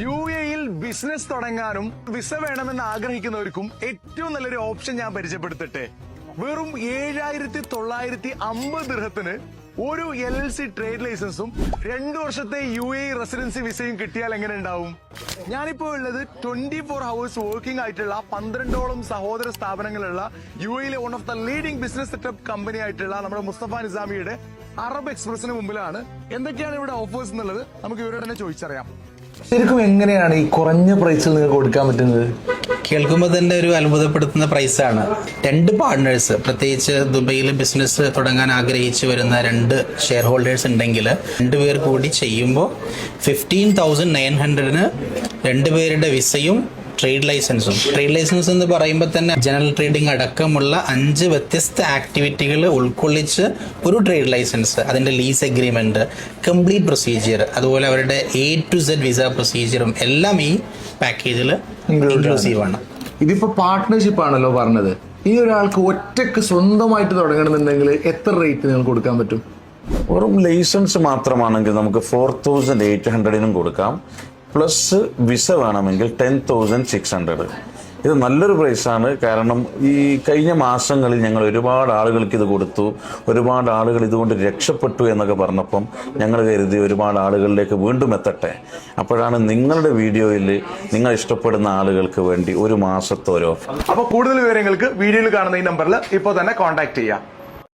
U എയിൽ business തുടങ്ങാനും visa വേണമെന്ന് ആഗ്രഹിക്കുന്നവർക്കും ഏറ്റവും നല്ലൊരു ഓപ്ഷൻ ഞാൻ പരിചയപ്പെടുത്തട്ടെ. വെറും 7,950 ദിർഹത്തിന് ഒരു LLC ട്രേഡ് ലൈസൻസും 2 വർഷത്തെ UAE റെസിഡൻസി വിസയും കിട്ടിയാൽ എങ്ങനെ ഉണ്ടാവും? ഞാനിപ്പോ ഉള്ളത് 24 hours വർക്കിംഗ് ആയിട്ടുള്ള 12ഓളം സഹോദര സ്ഥാപനങ്ങളുള്ള UAEയിലെ one of the leading business setup company ആയിട്ടുള്ള നമ്മുടെ മുസ്തഫ നിസാമിയുടെ അറബ് എക്സ്പ്രസിന് മുമ്പിലാണ്. എന്തൊക്കെയാണ് ഇവിടെ ഓഫേഴ്സ് എന്നുള്ളത് നമുക്ക് ഇവരോട് തന്നെ ചോദിച്ചറിയാം. ശരിക്കും എങ്ങനെയാണ് ഈ കുറഞ്ഞ പ്രൈസിൽ നിങ്ങൾക്ക് കൊടുക്കാൻ പറ്റുന്നത്? കേൾക്കുമ്പോൾ തന്നെ ഒരു അത്ഭുതപ്പെടുത്തുന്ന പ്രൈസാണ്. 2 പാർട്ട്നേഴ്സ്, പ്രത്യേകിച്ച് ദുബൈയിൽ ബിസിനസ് തുടങ്ങാൻ ആഗ്രഹിച്ചു വരുന്ന 2 ഷെയർ ഹോൾഡേഴ്സ് ഉണ്ടെങ്കിൽ 2 പേർ കൂടി ചെയ്യുമ്പോൾ 15,900-ന് 2 പേരുടെ വിസയും ട്രേഡ് ലൈസൻസ് എന്ന് പറയുമ്പോൾ തന്നെ ജനറൽ ട്രേഡിംഗ് അടക്കമുള്ള 5 വ്യത്യസ്ത ആക്ടിവിറ്റികൾ ഉൾക്കൊള്ളിച്ച് ഒരു ട്രേഡ് ലൈസൻസ്, അതിന്റെ ലീസ് എഗ്രിമെന്റ്, കംപ്ലീറ്റ് പ്രൊസീജിയർ, അതുപോലെ അവരുടെ A to Z വിസ പ്രൊസീജിയറും എല്ലാം ഈ പാക്കേജിൽ ഇൻക്ലൂസീവ് ആണ്. ഇതിപ്പോ പാർട്ട്ണർഷിപ്പ് ആണല്ലോ പറഞ്ഞത്. ഈ ഒരാൾക്ക് ഒറ്റക്ക് സ്വന്തമായിട്ട് തുടങ്ങണമെന്നുണ്ടെങ്കിൽ എത്ര റേറ്റ് നിങ്ങൾക്ക് കൊടുക്കാൻ പറ്റും? വെറും ലൈസൻസ് മാത്രമാണെങ്കിൽ നമുക്ക് 4,800-നും കൊടുക്കാം. പ്ലസ് വിസ വേണമെങ്കിൽ 10,600. ഇത് നല്ലൊരു പ്രൈസാണ്. കാരണം ഈ കഴിഞ്ഞ മാസങ്ങളിൽ ഞങ്ങൾ ഒരുപാട് ആളുകൾക്ക് ഇത് കൊടുത്തു, ഒരുപാട് ആളുകൾ ഇതുകൊണ്ട് രക്ഷപ്പെട്ടു എന്നൊക്കെ പറഞ്ഞപ്പം ഞങ്ങൾ കരുതി ഒരുപാട് ആളുകളിലേക്ക് വീണ്ടും എത്തട്ടെ. അപ്പോഴാണ് നിങ്ങളുടെ വീഡിയോയിൽ നിങ്ങൾ ഇഷ്ടപ്പെടുന്ന ആളുകൾക്ക് വേണ്ടി 1 മാസത്തെ ഒരു ഓഫർ. അപ്പോൾ കൂടുതൽ വിവരങ്ങൾക്ക് വീഡിയോയിൽ കാണുന്ന ഈ നമ്പറിൽ ഇപ്പോൾ തന്നെ കോൺടാക്ട് ചെയ്യാം.